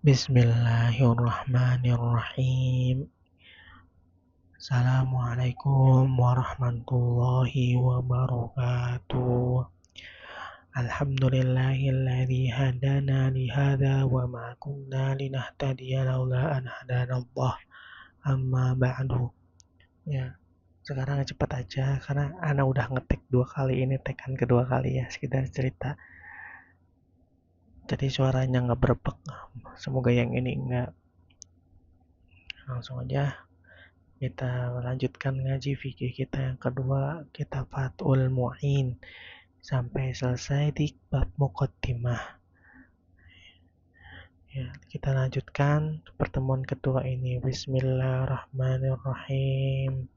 Bismillahirrahmanirrahim. Assalamualaikum warahmatullahi wabarakatuh. Alhamdulillahilladzi hadana lihada wa ma kunna linahtadiya laula an hadanallah. Amma ba'du. Ya, sekarang cepat aja karena ana udah ngetek 2 kali, ini tekan kedua kali ya, sekedar cerita. Jadi suaranya nggak berebek. Semoga yang ini enggak. Langsung aja kita lanjutkan ngaji fikih kita yang kedua, kitab Fathul Mu'in, sampai selesai di bab muqaddimah. Ya, kita lanjutkan pertemuan kedua ini. Bismillahirrahmanirrahim.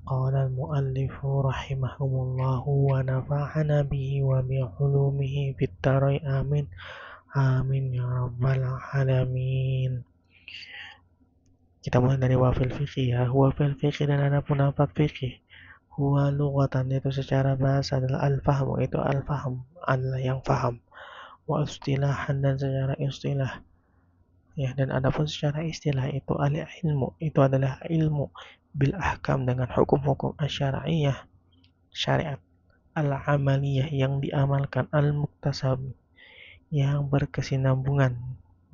Qala al-muallifu rahimahumullahu wa nafa'ana bihi wa bi ulumihi fid dharain amin. Amin ya rabbal alamin. Kita mulai dari wafil fikih ya. Wafil fikih dan ada pendapat fikih. Huwa lughatan itu secara bahasa adalah al-fahmu, itu al-fahm adalah yang faham. Wa istilahan dan secara istilah. Ya, dan adapun secara istilah itu al-ilmu, itu adalah ilmu bil ahkam dengan hukum-hukum asy-syar'iyyah, syariat, al-amaliyah yang diamalkan, al-muktasab yang berkesinambungan.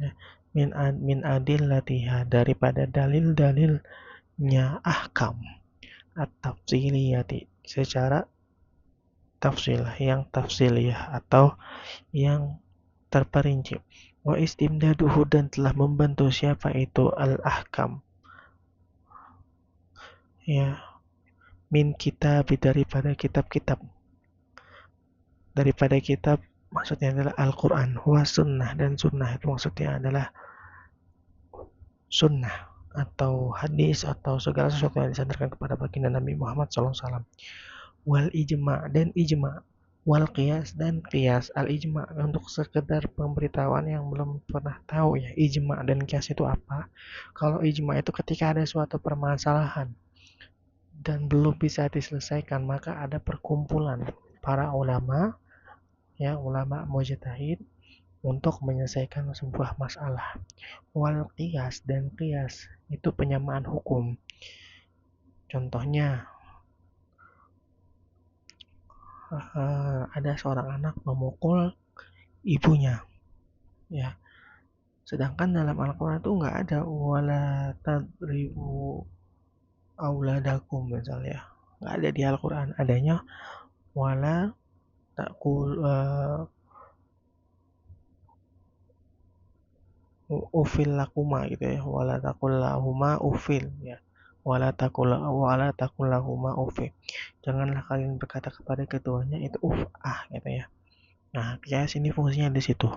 Ya, min adillatiha daripada dalil-dalilnya ahkam at-tafsiliyati secara tafsilah yang tafsiliyah atau yang terperinci. Wa istimdaduhu dan telah membantu siapa itu al-ahkam, ya, min kitab daripada kitab-kitab, daripada kitab maksudnya adalah Al-Quran, wa sunnah dan sunnah itu maksudnya adalah sunnah atau hadis atau segala sesuatu yang disandarkan kepada baginda Nabi Muhammad SAW. Wal ijma' dan ijma', wal qiyas dan qiyas. Al ijma' untuk sekedar pemberitahuan yang belum pernah tahu ya, ijma' dan qiyas itu apa. Kalau ijma' itu ketika ada suatu permasalahan dan belum bisa diselesaikan, maka ada perkumpulan para ulama, ya, ulama mujtahid untuk menyelesaikan sebuah masalah. Wal qiyas dan qiyas itu penyamaan hukum. Contohnya, ada seorang anak memukul ibunya, ya. Sedangkan dalam Al-Quran itu nggak ada wala tadribu auladakum misalnya, nggak ada di Al-Quran. Adanya wala takul ufil lakuma gitu ya, wala takul lahuma ufil ya, wala takul lahuma ufil, janganlah kalian berkata kepada keduanya itu gitu ya. Nah, kias ini fungsinya di situ.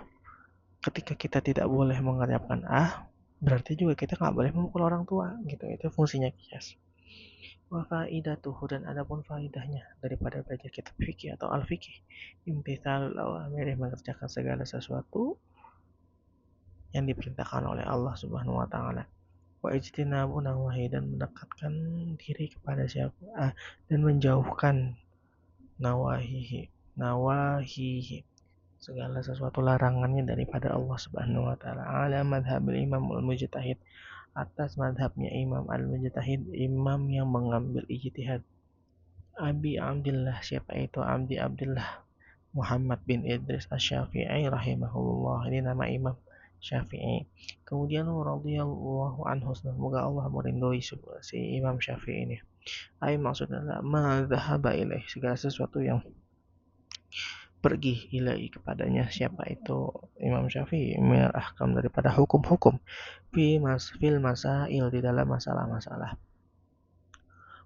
Ketika kita tidak boleh mengucapkan berarti juga kita nggak boleh memukul orang tua gitu. Itu fungsinya kias. Wa faidatuhu dan adapun faidahnya daripada belajar kitab fikih atau al-fikih, imtitsalul awamir, mengerjakan segala sesuatu yang diperintahkan oleh Allah Subhanahu wa taala. Wa ijtinabu nawahi dan mendekatkan diri kepada siapa dan menjauhkan nawahihi segala sesuatu larangannya daripada Allah Subhanahu wa taala. Ala madhabil Imam al-Mujtahid, atas madhabnya Imam al-Mujtahid, imam yang mengambil ijtihad. Abi Abdullah, siapa itu Abi Abdullah? Muhammad bin Idris Asy-Syafi'i rahimahullah. Ini nama Imam Syafi'i. Kemudian radhiyallahu anhu, semoga Allah merindui si Imam Syafi'i ini. Maksudnya madzhaba ilaih, segala sesuatu yang pergi ilai kepadanya. Siapa itu Imam Syafi'i? Minal ahkam, daripada hukum-hukum, fil masail, di dalam masalah-masalah.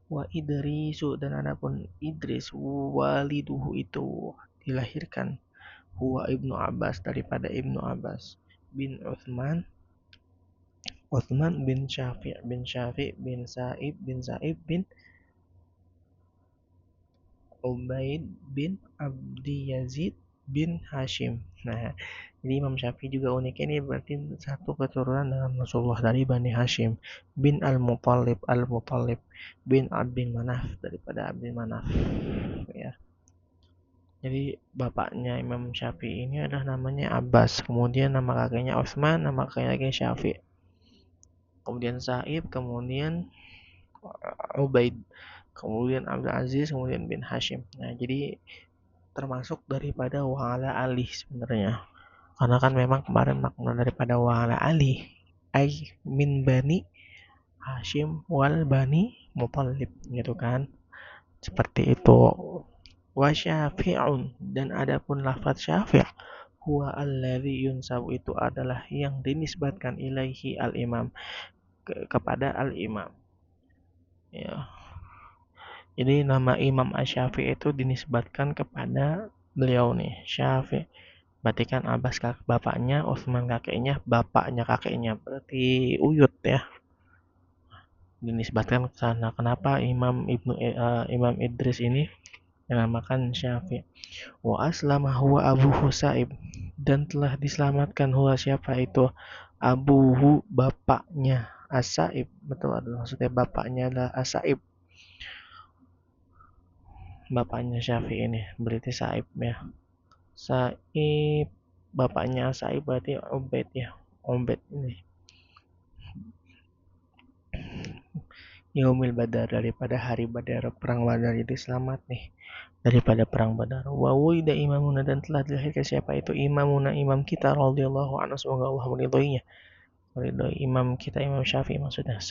Wa Idrisu dan adapun Idris, waliduhu itu dilahirkan, huwa Ibnu Abbas, daripada Ibnu Abbas bin Uthman bin Syafi' bin Sa'ib bin Ubaid bin Abdi Yazid bin Hashim. Nah, jadi Imam Syafi'i juga uniknya ini berarti satu keturunan dengan Rasulullah dari Bani Hashim, bin Al-Muttalib bin Abdin Manaf, daripada Abdin Manaf, ya. Jadi bapaknya Imam Syafi'i ini adalah namanya Abbas, kemudian nama kakeknya Utsman, nama kakeknya Syafi'i, kemudian Sa'ib, kemudian Ubaid, kemudian Abdul Aziz, kemudian bin Hashim. Nah, jadi termasuk daripada wa'ala Ali sebenarnya. Karena kan memang kemarin makna daripada wa'ala Ali ay min bani Hashim wal bani Muthalib gitu kan. Seperti itu. Wa syafi'un, dan adapun lafaz syafi' huwa alladzi yunsabu, itu adalah yang dinisbatkan ilaihi al-imam, kepada al-imam. Ya. Jadi nama Imam Asy-Syafi'i itu dinisbatkan kepada beliau nih, Syafi'i. Berarti kan Abbas bapaknya, Utsman kakeknya, bapaknya kakeknya. Berarti Uyut ya. Dinisbatkan ke sana. Kenapa Imam Idris ini dinamakan Syafi'i? Wa aslama huwa Abu Sa'ib, dan telah diselamatkan huwa, siapa itu? Abuhu, bapaknya As-Sa'ib. Betul, adalah maksudnya bapaknya adalah As-Sa'ib. Bapaknya Syafi'i ini berarti Sa'ib ya. Sa'ib, bapaknya Sa'ib berarti Ubaid ya. Ubaid ini Yaumil Badar, daripada hari Badar, perang Badar, jadi selamat nih daripada perang Badar. Wa wulida imamuna, dan telah dilahirkan siapa itu? Imamuna, imam kita, radhiyallahu anhu, semoga Allah meridhoinya. Meridhoi imam kita, Imam Syafi'i maksudnya.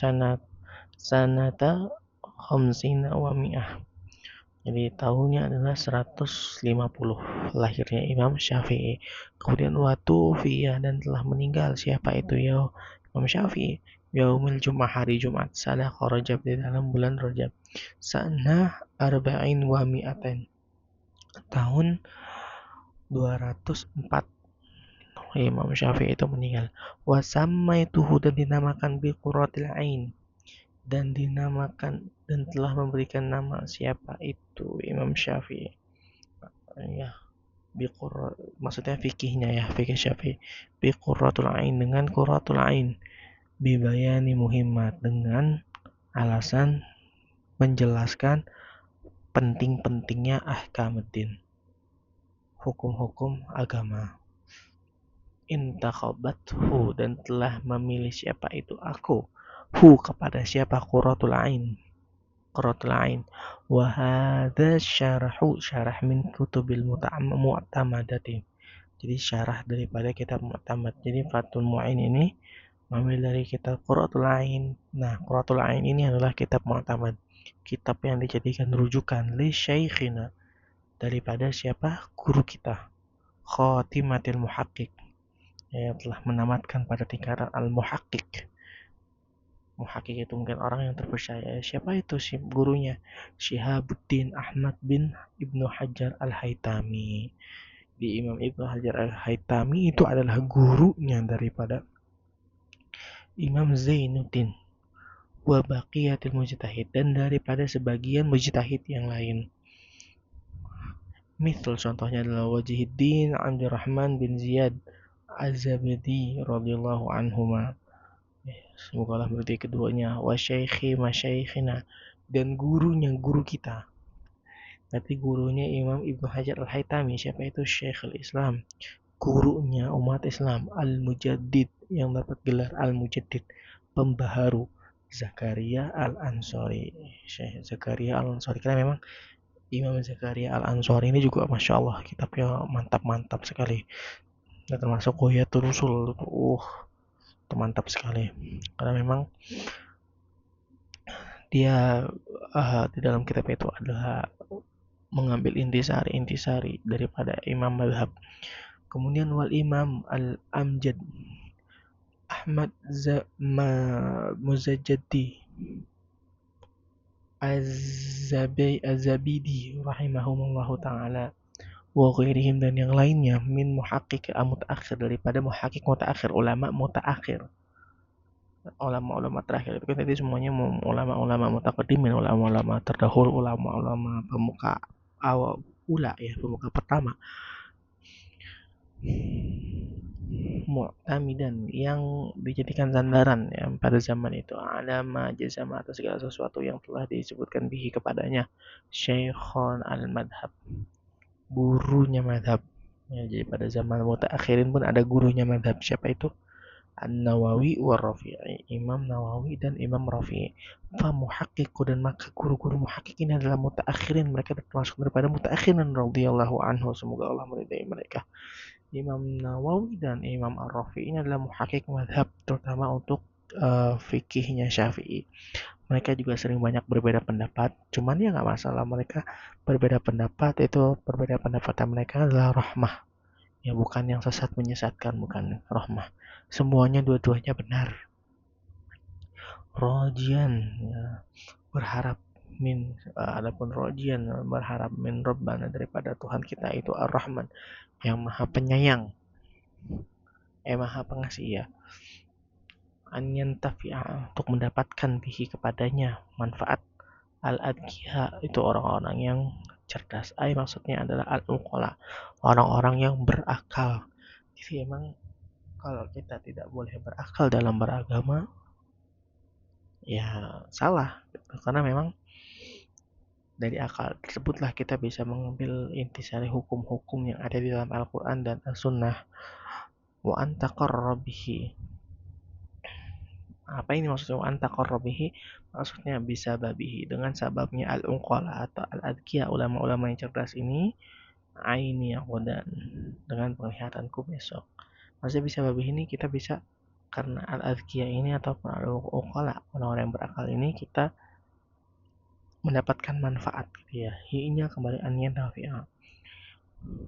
Sanata khamsina wa mi'ah. Jadi tahunnya adalah 150 lahirnya Imam Syafi'i. Kemudian waktu fiyah, dan telah meninggal siapa itu ya? Imam Syafi'i. Yaumil Jum'ah, hari Jumat. Salah Rajab, di dalam bulan Rajab. Sana arba'in wa mi'atain. Tahun 204 Imam Syafi'i itu meninggal. Wasammaituhu, dan dinamakan bi Qurratil Ain, dan dinamakan dan telah memberikan nama siapa itu Imam Syafi'i. Ya, biqurra, maksudnya fikihnya ya, fikih Syafi'i. Biqurratul Ain, dengan Qurratul Ain. Bibayani muhimmat, dengan alasan menjelaskan penting-pentingnya ahkamuddin, hukum-hukum agama. Intakhabathu, dan telah memilih siapa itu aku, hu, kepada siapa? Qurratul Ain. Qurratul Ain. Wa hadza syarhu, syarah min kutubil mu'tamadati. Jadi syarah daripada kitab Mu'tamad. Jadi Fathul Mu'in ini mengambil dari kitab Qurratul Ain. Nah, Qurratul Ain ini adalah kitab Mu'tamad. Kitab yang dijadikan rujukan li syaikhina, daripada siapa? Guru kita. Khatimatil Muhaqqiq, yang telah menamatkan pada tingkatan al-muhaqqiq. Muhaqqiq itu mungkin orang yang terpercaya. Siapa itu si gurunya? Syihabuddin Ahmad bin Ibnu Hajar al-Haytami. Di Imam Ibnu Hajar al-Haytami itu adalah gurunya daripada Imam Zainuddin wa baqiyatil mujtahid, dan daripada sebagian mujtahid yang lain. Misal contohnya adalah Wajihuddin Abdurrahman bin Ziyad Az-Zabidi radhiyallahu anhuma. Semoga Allah berarti keduanya. Wa syaikhi masyaikhina, dan gurunya guru kita. Berarti gurunya Imam Ibnu Hajar Al-Haytami, siapa itu? Syekhul Islam, gurunya umat Islam, Al-Mujaddid, yang dapat gelar Al-Mujaddid, pembaharu, Zakaria Al-Ansori. Syekh Zakaria Al-Ansori, karena memang Imam Zakaria Al-Ansori ini juga Masya Allah kitabnya mantap-mantap sekali. Dan termasuk Ghoyatul Rusul, itu mantap sekali. Karena memang dia di dalam kitab itu adalah mengambil intisari daripada imam madhab. Kemudian wal imam al-amjad Ahmad Muzajjadi Az-Zabidi rahimahumullahu ta'ala wa ghairihim, dan yang lainnya, min muhaqqiq mutaakhir, daripada muhaqqiq mutaakhir, ulama mutaakhir, ulama-ulama terakhir. Itu kan tadi semuanya ulama-ulama mutaqaddimin, ulama-ulama terdahulu, ulama-ulama pemuka awal ya, pemuka pertama. Mu'tamidan, yang dijadikan sandaran ya pada zaman itu, alama jazama, atas segala sesuatu yang telah disebutkan bihi kepadanya, Syekhon al-madhab, gurunya madhab. Ya, jadi pada zaman mutaakhirin pun ada gurunya madhab. Siapa itu? An-Nawawi wa Rafi'i, Imam Nawawi dan Imam Rafi'i. Fa muhaqqiqu, dan maka guru-guru muhaqqiq ini adalah mutaakhirin, mereka termasuk daripada mutaakhirin radhiyallahu anhu, semoga Allah meridai mereka. Imam Nawawi dan Imam Ar-Rafi'i ini adalah muhaqqiq madhab, terutama untuk fikihnya Syafi'i. Mereka juga sering banyak berbeda pendapat, cuman ya nggak masalah, mereka berbeda pendapat, itu berbeda pendapat mereka adalah rahmah. Ya, bukan yang sesat menyesatkan, bukan rahmah. Semuanya dua-duanya benar. Rojian, ya, berharap adapun rojian berharap min Rabbana, daripada Tuhan kita itu Ar-Rahman, yang Maha Penyayang, Maha Pengasih, ya. An yantafi'a, untuk mendapatkan bihi kepadanya manfaat, al-adkiya, itu orang-orang yang cerdas. Maksudnya adalah al-uqala, orang-orang yang berakal. Jadi emang kalau kita tidak boleh berakal dalam beragama, ya salah. Karena memang dari akal tersebutlah kita bisa mengambil intisari hukum-hukum yang ada di dalam Al-Quran dan As-Sunnah. Wa antaqarrabihi. Apa ini maksudnya wa antaqarrabihi? Maksudnya bisa babihi, dengan sababnya al-unqala atau al-adkiya, ulama-ulama yang cerdas ini, aini dan dengan penglihatanku besok. Maksudnya bisa babihi ini kita bisa karena al-adkiya ini atau al-unqala, orang-orang yang berakal ini, kita mendapatkan manfaat gitu ya. Hi-nya kembali anyan nafi'ah.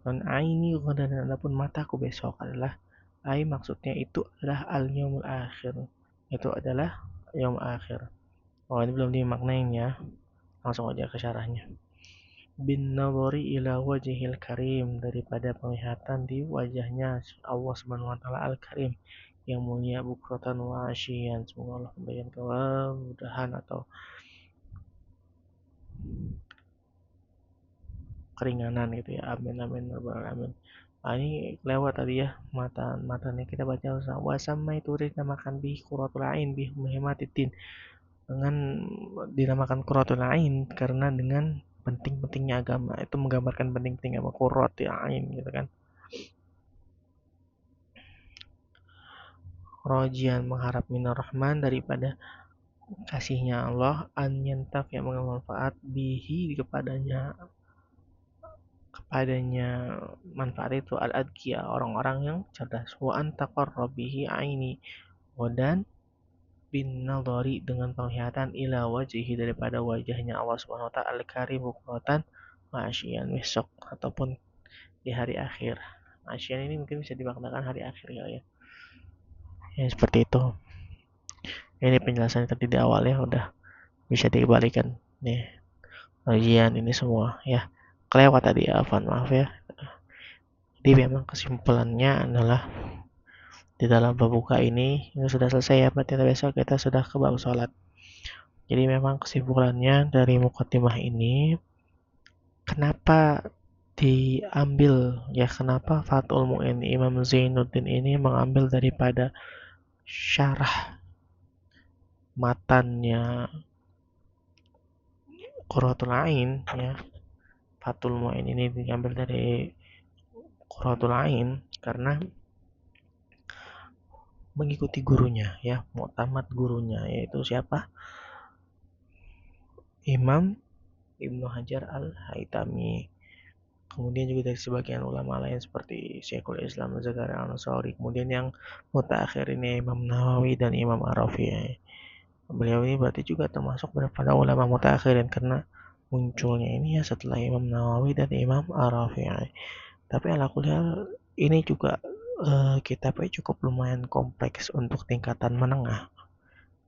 Dan aini dan adapun mataku besok adalah maksudnya itu adalah al-yaumul akhir. Itu adalah yaum akhir. Oh, ini belum dimaknain ya. Langsung aja ke syarahnya. Bin nadhari ila wajhil karim, daripada penglihatan di wajahnya Allah Subhanahu wa taala al-karim, yang mulia, bukratan wa asyian. Semoga Allah memberikan kemudahan atau keringanan gitu ya, amin amin rabbal alamin. Ini lewat tadi ya, matanya kita baca wasamma itu dinamakan bi qurratul ain bi muhimmatiddin, dengan dinamakan qurratul ain karena dengan penting-pentingnya agama, itu menggambarkan penting-pentingnya agama, qurratul ain gitu kan. Rojian, mengharap minar rahman, daripada kasihnya Allah, an yantaf, yang mengambil manfaat, bihi, kepadanya manfaat itu al-adkiya, orang-orang yang cerdas. Wa antaqarrabihi aini, dan bin nadhari, dengan penglihatan, ila wajhihi, daripada wajahnya Allah Subhanahu wa taala al-karim, bukratan wa asyian, besok ataupun di hari akhir. Asyian ini mungkin bisa dimaknakan hari akhir ya, ya seperti itu. Ini penjelasan tadi di awal ya, udah bisa dikembalikan nih ujian ini semua ya, kelewat tadi ya, maaf ya. Jadi memang kesimpulannya adalah di dalam pembuka ini sudah selesai ya, berarti besok kita sudah ke bab sholat. Jadi memang kesimpulannya dari mukaddimah ini, kenapa diambil ya, kenapa Fathul Mu'in Imam Zainuddin ini mengambil daripada syarah matannya Qurratul Ain ya. Fathul Mu'in ini diambil dari Qurratul Ain karena mengikuti gurunya ya, muktamad gurunya, yaitu siapa? Imam Ibnu Hajar Al-Haytami. Kemudian juga dari sebagian ulama lain seperti Syekhul Islam Zakaria Al-Ansari. Kemudian yang mutakhir ini Imam Nawawi dan Imam Ar-Rafi'i. Beliau ini berarti juga termasuk daripada ulama mutakhirin karena munculnya ini ya setelah Imam Nawawi dan Imam Ar-Rafi'i. Tapi alhamdulillah ini juga kitabnya cukup lumayan kompleks untuk tingkatan menengah.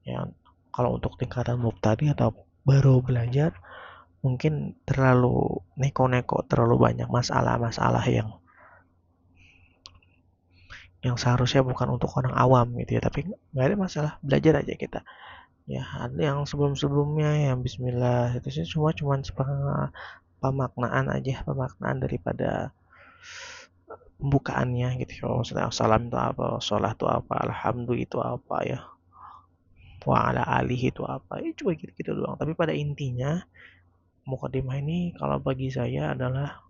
Ya, kalau untuk tingkatan mubtadi atau baru belajar mungkin terlalu neko-neko, terlalu banyak masalah-masalah yang seharusnya bukan untuk orang awam gitu ya, tapi nggak ada masalah, belajar aja kita ya. Ada yang sebelum-sebelumnya yang Bismillah itu sih cuma pemaknaan aja, pemaknaan daripada pembukaannya gitu ya. Maksudnya salam itu apa, sholat itu apa, alhamdulillah itu apa ya, wa ala alihi itu apa, ya cuma gitu-gitu doang. Tapi pada intinya mukadimah ini kalau bagi saya adalah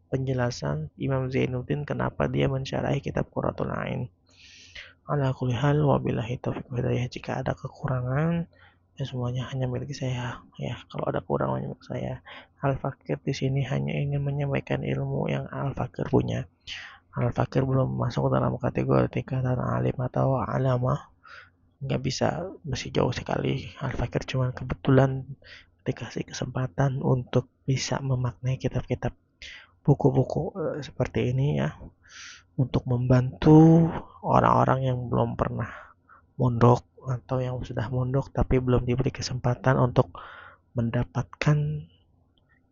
penjelasan Imam Zainuddin kenapa dia mensyarahi kitab Qurratul Ain. Ala kulli hal wabillahi taufiq hidayah. Jika ada kekurangan, ya semuanya hanya milik saya. Ya, kalau ada kekurangan milik saya. Al-Fakir di sini hanya ingin menyampaikan ilmu yang Al-Fakir punya. Al-Fakir belum masuk dalam kategori tingkatan alim atau alamah, nggak bisa, masih jauh sekali. Al-Fakir cuma kebetulan dikasih kesempatan untuk bisa memaknai kitab-kitab buku-buku seperti ini ya, untuk membantu orang-orang yang belum pernah mondok atau yang sudah mondok tapi belum diberi kesempatan untuk mendapatkan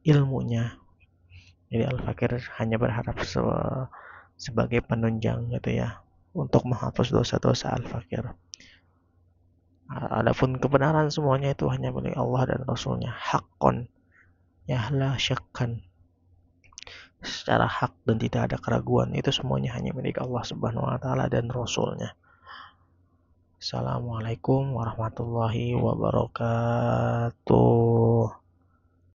ilmunya. Jadi Al-Fakir hanya berharap sebagai penunjang gitu ya, untuk menghapus dosa-dosa Al-Fakir. Adapun kebenaran semuanya itu hanya milik Allah dan Rasulnya. Hakon, ya la syakkan, secara hak dan tidak ada keraguan, itu semuanya hanya milik Allah Subhanahu wa taala dan Rasulnya. Assalamualaikum warahmatullahi wabarakatuh.